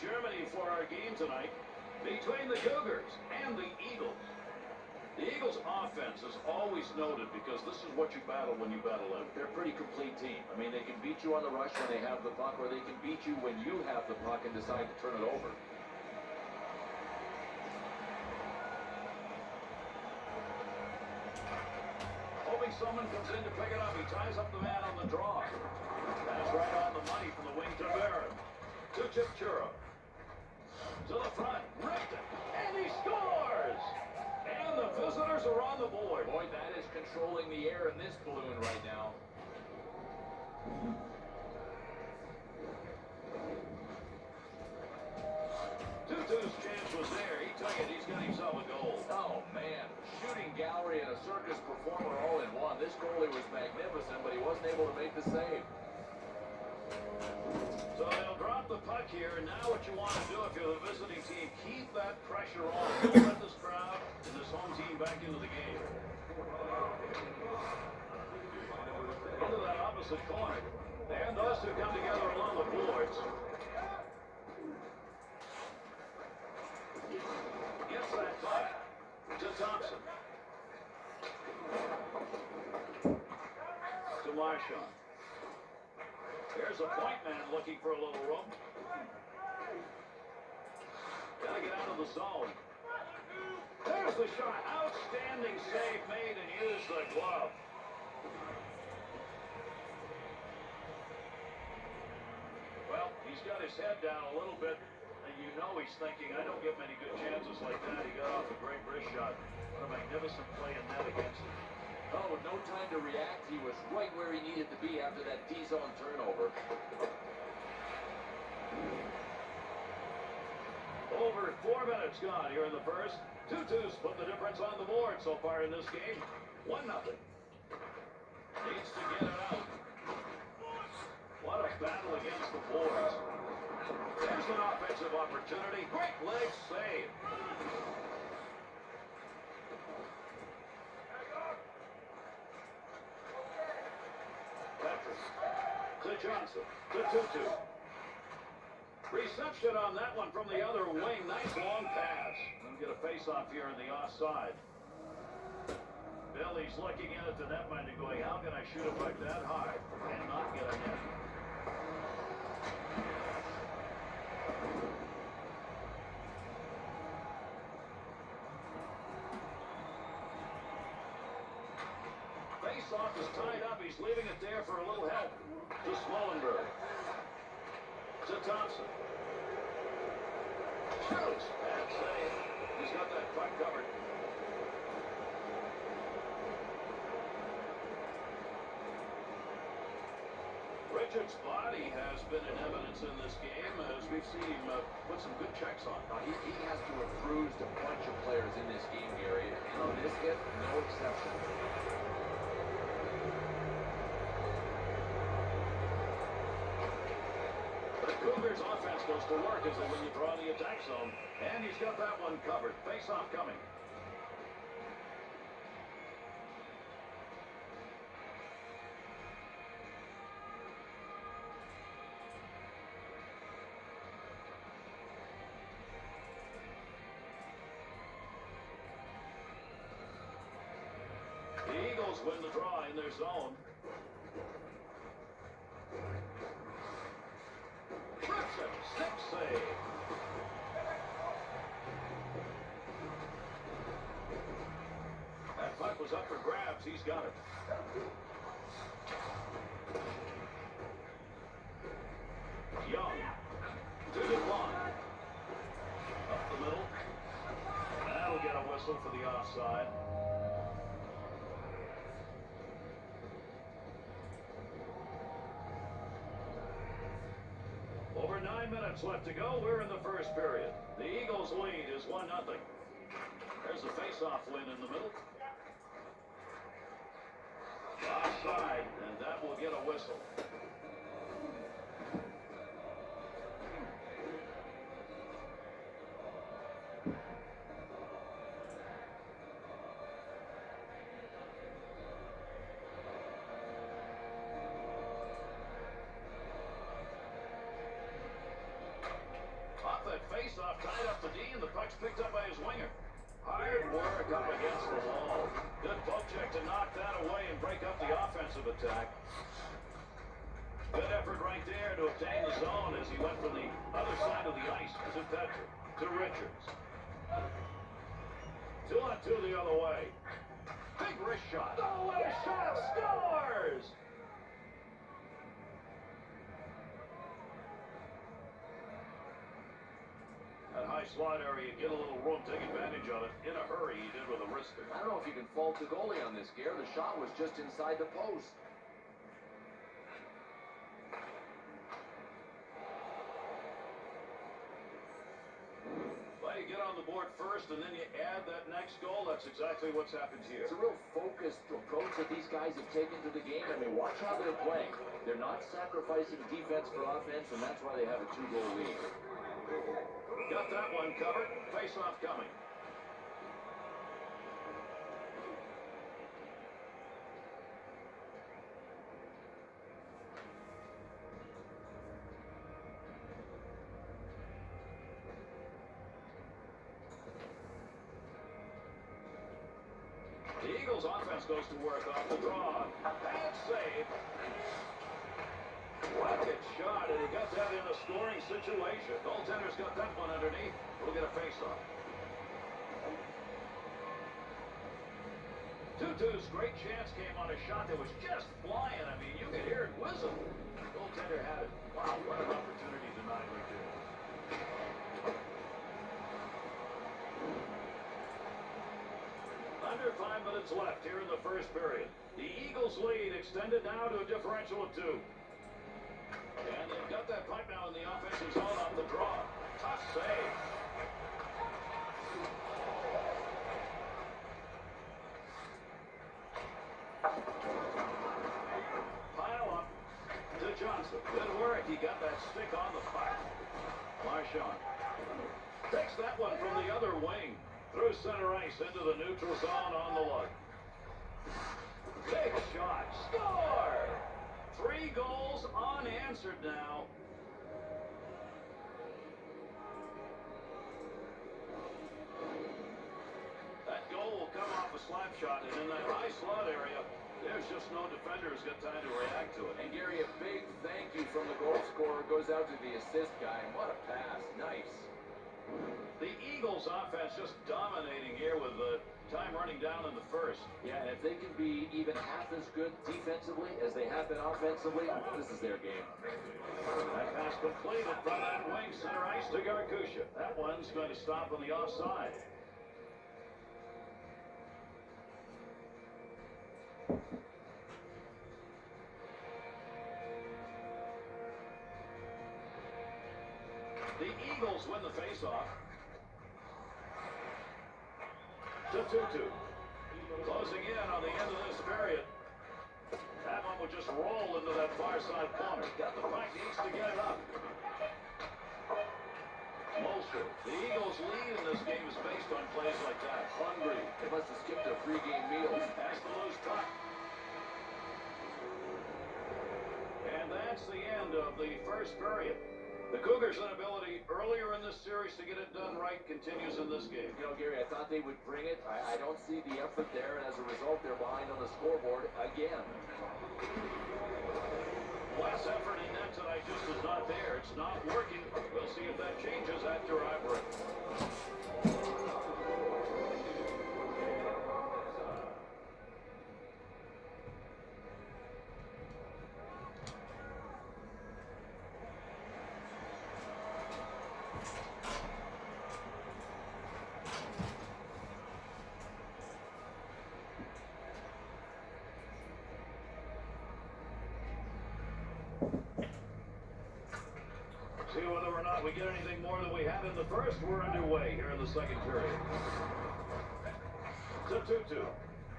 Germany for our game tonight between the Cougars and the Eagles. The Eagles' offense is always noted because this is what you battle when you battle them. They're a pretty complete team. I mean, they can beat you on the rush when they have the puck, or they can beat you when you have the puck and decide to turn it over. Hoping someone comes in to pick it up. He ties up the man on the draw. That's right on the money from the wing to Barron. To Chipchura. To the front. Ripped it. And he scores! And the visitors are on the board. Boy, that is controlling the air in this balloon right now. Tutu's chance was there. He took it. He's got himself a goal. Oh, man. Shooting gallery and a circus performer all in one. This goalie was magnificent, but he wasn't able to make the save. So they'll drop the puck here. Now what you want to do if you're the visiting team, keep that pressure on. Don't let this crowd and this home team back into the game. Into that opposite corner. And those two come together along the boards. Gets that puck to Thompson. To Marchand. There's a point man looking for a little room. Gotta get out of the zone. There's the shot. Outstanding save made and used the glove. Well, he's got his head down a little bit, and you know he's thinking, I don't get many good chances like that. He got off a great wrist shot. What a magnificent play in net against him. Oh, no time to react. He was right where he needed to be after that D-zone turnover. Over 4 minutes gone here in the first. 2-2's put the difference on the board so far in this game. 1-0. Needs to get it out. What a battle against the boards. There's an offensive opportunity. Great leg save. To Johnson, to Tutu. Reception on that one from the other wing. Nice long pass. We'll get a face-off here on the offside. Billy's looking in at the netminder going, how can I shoot a puck that high and not get a net? Face-off is tied up. He's leaving it there for a little help. To Smolenberg. To Thompson. Shoots. Bad save. He's got that puck covered. Richard's body has been in evidence in this game as we've seen him put some good checks on. He has to have bruised a bunch of players in this game, Gary. And on this hit, no exception. Cougars offense goes to work as when you draw the attack zone. And he's got that one covered. Face-off coming. The Eagles win the draw in their zone. Stick save. That puck was up for grabs. He's got it. Young. To Dupont. Up the middle. That'll get a whistle for the offside. Over 9 minutes left to go. We're in the first period. The Eagles' lead is 1-0. There's a face-off win in the middle. Offside, and that will get a whistle. tied up the D, and the puck's picked up by his winger. Hard work up against the wall. Good poke check to knock that away and break up the offensive attack. Good effort right there to obtain the zone as he went from the other side of the ice to Petrie, to Richards. 2-on-2 the other way. Big wrist shot. Oh, what a shot! Scores! That high slot area, get a little room, take advantage of it. In a hurry, he did with a wrister. I don't know if you can fault the goalie on this, Gare. The shot was just inside the post. Well, you get on the board first, and then you add that next goal. That's exactly what's happened here. It's a real focused approach that these guys have taken to the game. I mean, watch how they're playing. They're not sacrificing defense for offense, and that's why they have a 2-goal lead. Got that one covered. Face-off coming. The Eagles' offense goes to work off the draw. Bad save. Rocket shot, and he got that in a scoring situation. Goaltender's got that one underneath. We'll get a face-off. 2-2's great chance came on a shot that was just flying. I mean, you could hear it whistle. Goaltender had it. Wow, what an opportunity denied right there. Under 5 minutes left here in the first period. The Eagles' lead extended now to a differential of 2. And they've got that puck now in the offensive zone off the draw. Tough save. Pile up to Johnson. Good work. He got that stick on the puck. Marchand takes that one from the other wing. Through center ice into the neutral zone on the lug. Big shot. Score! 3 goals unanswered now. That goal will come off a slap shot, and in that high slot area, there's just no defender who's got time to react to it. And Gary, a big thank you from the goal scorer goes out to the assist guy. And what a pass. Nice. The Eagles' offense just dominating here with the time running down in the first. Yeah, and if they can be even half as good defensively as they have been offensively, this is their game. That pass completed from that wing center ice to Garkusha. That one's going to stop on the offside. The Eagles win the faceoff. To 2-2. Closing in on the end of this period. That one will just roll into that far side corner. Got the puck, needs to get it up. Molster. The Eagles' lead in this game is based on plays like that. Hungry. They must have skipped their pregame meals. Has the loose puck. And that's the end of the first period. The Cougars' inability earlier in this series to get it done right continues in this game. You know, Gary, I thought they would bring it. I don't see the effort there, and as a result, they're behind on the scoreboard again. Less effort in net tonight just is not there. It's not working. We'll see if that changes after our break. See whether or not we get anything more than we had in the first. We're underway here in the second period. To 2-2.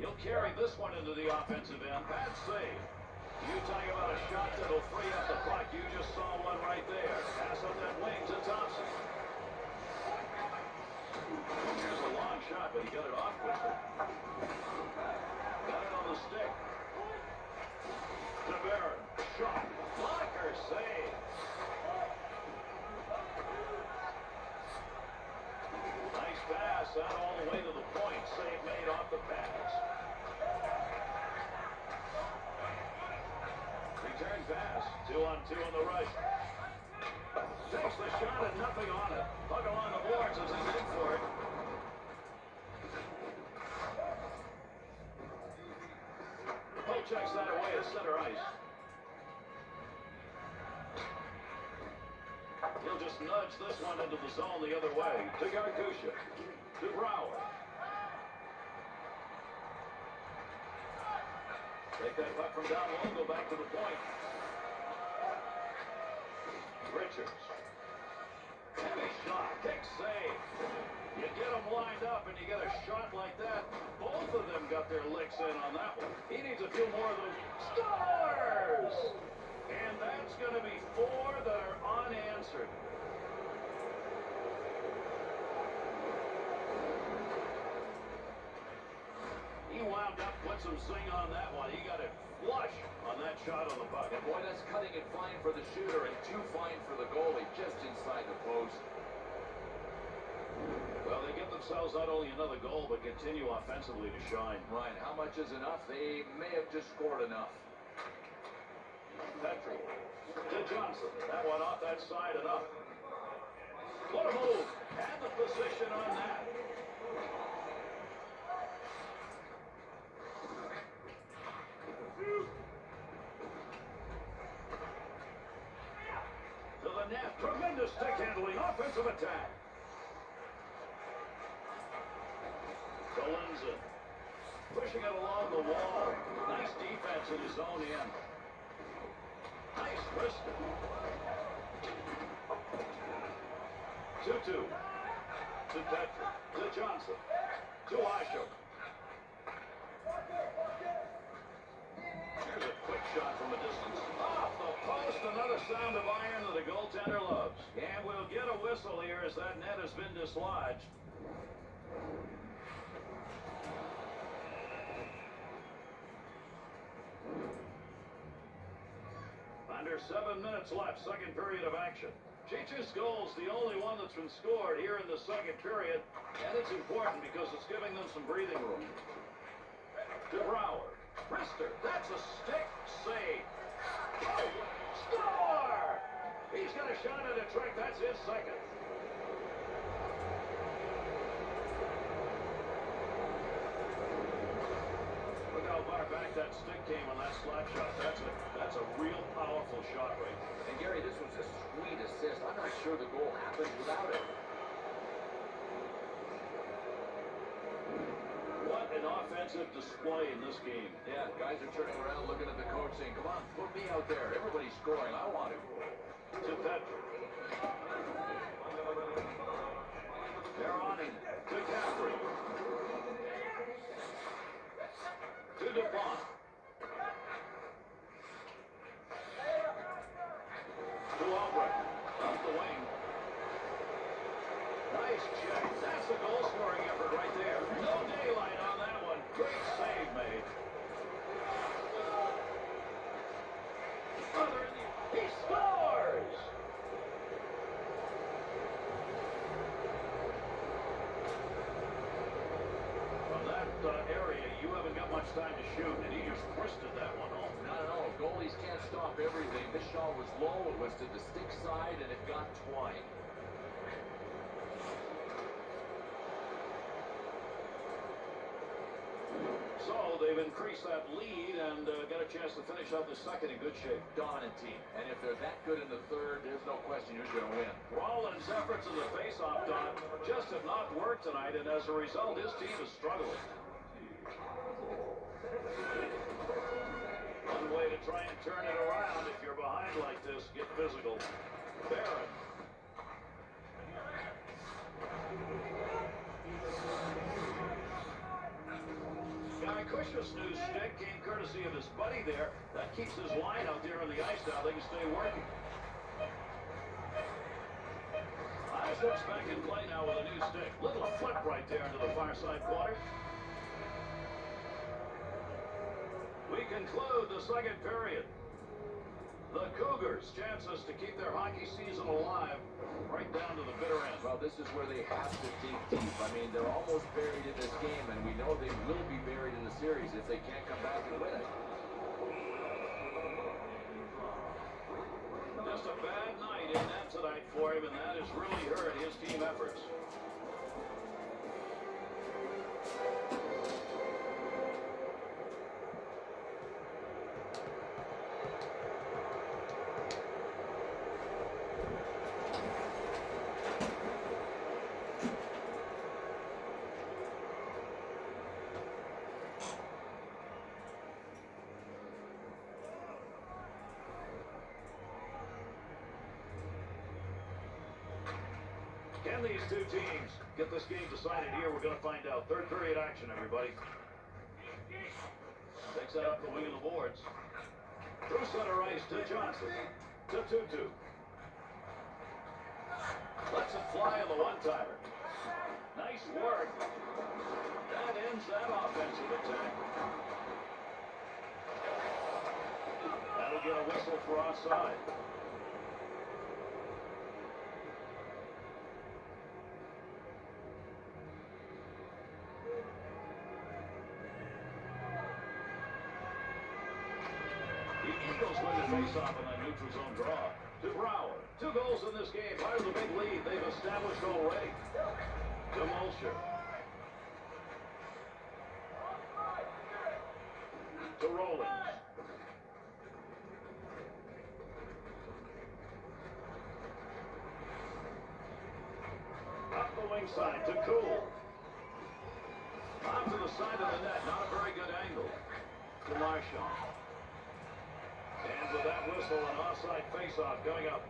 He'll carry this one into the offensive end. Bad save. You talk about a shot that'll free up the puck. You just saw one right there. Pass up that wing to Thompson. Here's a long shot, but he got it off quickly. Got it on the stick. To Barron. Shot. Blocker save. that all the way to the point. Save made off the pass. Return pass. 2-on-2 on the right. Takes the shot and nothing on it. Puck along the boards as they dig for it. Puck checks that away at center ice. He'll just nudge this one into the zone the other way. To Garkusha. To Brower. Take that puck from down low, go back to the point. Richards. Heavy shot, big save. You get them lined up and you get a shot like that. Both of them got their licks in on that one. He needs a few more of those. Scores! And that's going to be 4 that are unanswered. He wound up, put some zing on that one. He got it flush on that shot on the puck. And boy, that's cutting it fine for the shooter and too fine for the goalie, just inside the post. Well, they give themselves not only another goal, but continue offensively to shine. Ryan, how much is enough? They may have just scored enough. Petrie to Johnson. That one off that side and up. What a move. And the position on that. To the net. Tremendous stick handling. Offensive attack. To Lindsay. Pushing it along the wall. Nice defense in his own end. Nice wristed. 2-2. To Petrie. To Johnson. To Ashok. Here's a quick shot from a distance. Off the post. Another sound of iron that a goaltender loves. And we'll get a whistle here as that net has been dislodged. Under 7 minutes left, second period of action. Cheech's goal's the only one that's been scored here in the second period, and it's important because it's giving them some breathing room. To Brower. Rister, that's a stick save. Oh, score! He's got a shot at a trick, that's his second. Look how far back that stick came on that slap shot. That's a real powerful shot right there. And Gary, this was a sweet assist. I'm not sure the goal happened without it. What an offensive display in this game. Yeah, guys are turning around looking at the coach saying, come on, put me out there. Everybody's scoring. I want it. To Petrie. They're on him. To Caffrey. To DuPont. To Albrecht. Up the wing. Nice check. That's a goal-scoring effort right there. No daylight on that one. Great save made. He scores! From that area, you haven't got much time to shoot, and he just twisted that one home. Not at all. Goalies can't stop everything. This shot was low. It was to the stick side, and it got twine. So they've increased that lead and got a chance to finish out the second in good shape. Dominant team. And if they're that good in the third, there's no question who's going to win. Rollins' efforts in the face-off, Don, just have not worked tonight, and as a result, his team is struggling. One way to try and turn it around if you're behind like this, get physical. Barron. Kusha's new stick came courtesy of his buddy there. That keeps his line out there on the ice now. They can stay working. Isaac's back in play now with a new stick. Little flip right there into the far side corner. We conclude the second period. The Cougars' chances to keep their hockey season alive right down to the bitter end. Well, this is where they have to dig deep. I mean, they're almost buried in this game, and we know they will be buried in the series if they can't come back and win it. Just a bad night in net tonight for him, and that has really hurt his team efforts. Can these two teams get this game decided here? We're going to find out. Third period action, everybody. Takes that up the wing of the boards. Through center ice to Johnson. To Tutu. Lets it fly on the one-timer. Nice work. That ends that offensive attack. That'll get a whistle for offside. Face-off on that neutral zone draw. To Brower. 2 goals in this game. Part of the big lead they've established already. To Mulcher. To Rollins. Up the wing side to Cool. Off to the side of the net. Not a very good angle. To Marchand. And with that whistle, an offside face-off going up.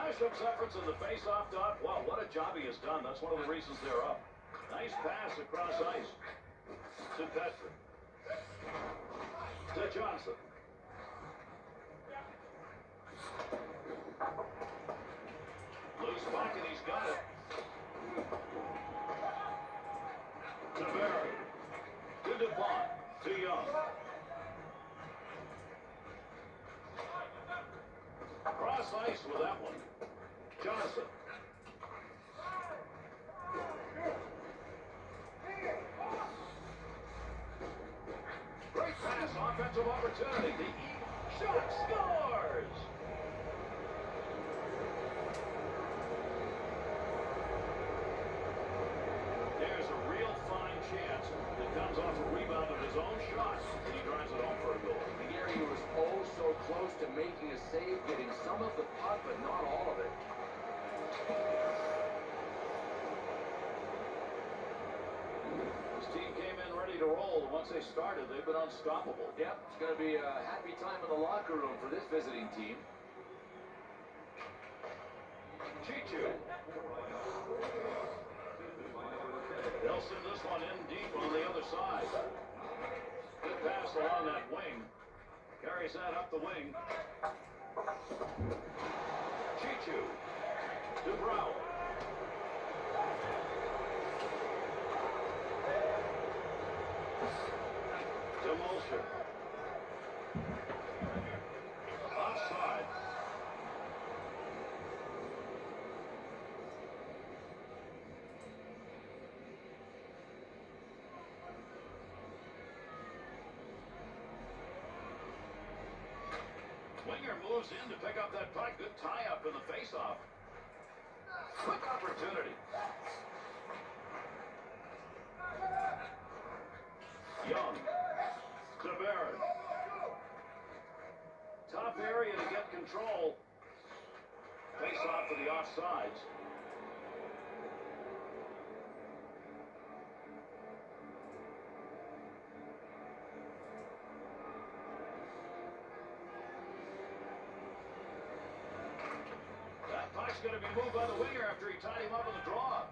Ishup's efforts in the face-off dot. Wow, what a job he has done. That's one of the reasons they're up. Nice pass across ice. To Petrie. To Johnson. Loose puck, and he's got it. To Barry. To DuPont. To Young. Cross ice with that one. Johnson. Great pass, offensive opportunity. The shot scores! There's a real fine chance that comes off a rebound of his own shot, and he drives it home for a goal. Gary, he was oh so close to making a save, getting some of the puck, but not all of it. This team came in ready to roll. Once they started, they've been unstoppable. Yep, it's going to be a happy time in the locker room for this visiting team. Chichu. They'll send this one in deep on the other side. Good pass along that wing. Carries that up the wing. Chichu. To Brower. To Mulcher. Offside. Winger moves in to pick up that puck. Good tie-up in the face-off. Quick opportunity. Young. To Barron. Top area to get control. Face-off to the offsides. Puck's going to be moved by the winger after he tied him up in the draw.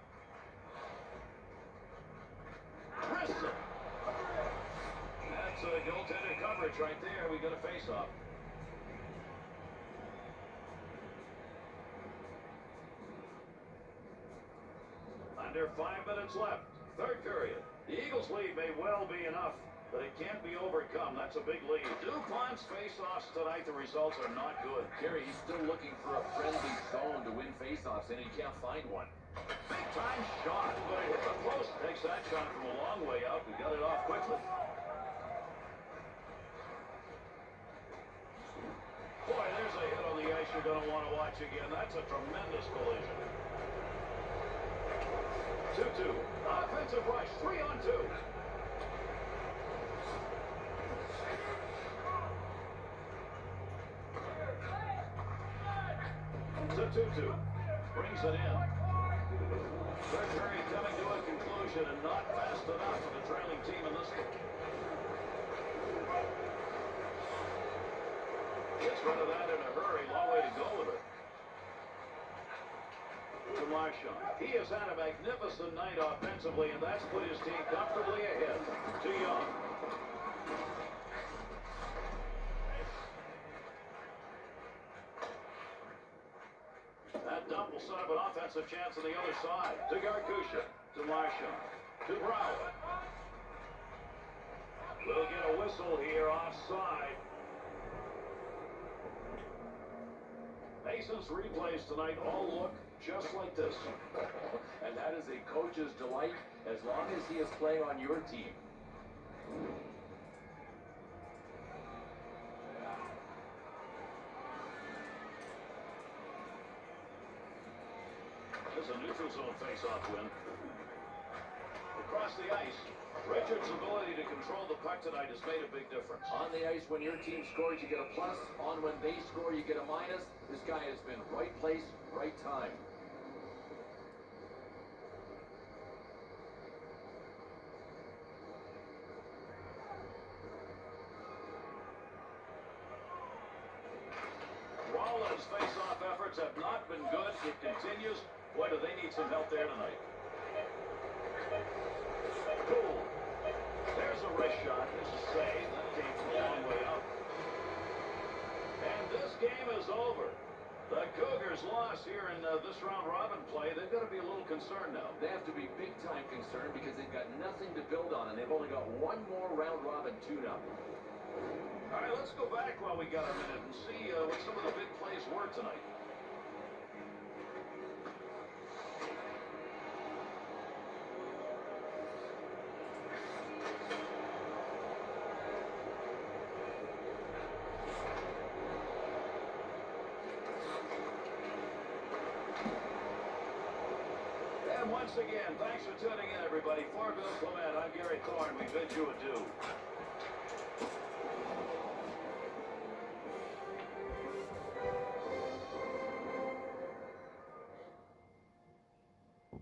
Grissom. That's a goaltender coverage right there. We got a face-off. Under 5 minutes left. Third period. The Eagles Louisville's lead may well be enough, but it can't be overcome. That's a big lead. DuPont's face-offs tonight, the results are not good. Gary, he's still looking for a friendly zone to win face-offs, and he can't find one. Big-time shot, but it hit the post. Takes that shot from a long way out. We got it off quickly. Boy, there's a hit on the ice you're going to want to watch again. That's a tremendous collision. 2-2. Offensive rush, 3-on-2. To 2-2. Brings it in. Third period coming to a conclusion and not fast enough for the trailing team in this one. Gets rid of that in a hurry. Long way to go with it. To Marchand. He has had a magnificent night offensively, and that's put his team comfortably ahead. To Young. That dump will set up an offensive chance on the other side. To Garkusha. To Marchand. To Brown. We'll get a whistle here offside. Mason's replays tonight all look just like this. And that is a coach's delight as long as he is playing on your team. This is a neutral zone face-off win. Across the ice, Richards' ability to control the puck tonight has made a big difference. On the ice, when your team scores, you get a plus. On when they score, you get a minus. This guy has been right place, right time. Wallen's face-off efforts have not been good. It continues. Boy, do they need some help there tonight. Cool. There's a wrist shot. It's a save. That came from a long way up. And this game is over. The Cougars lost here in this round-robin play. They've got to be a little concerned now. They have to be big-time concerned because they've got nothing to build on, and they've only got one more round-robin tune-up. All right, let's go back while we got a minute and see what some of the big plays were tonight. And once again, thanks for tuning in, everybody. For Bill Clement, I'm Gary Thorne. We bid you adieu.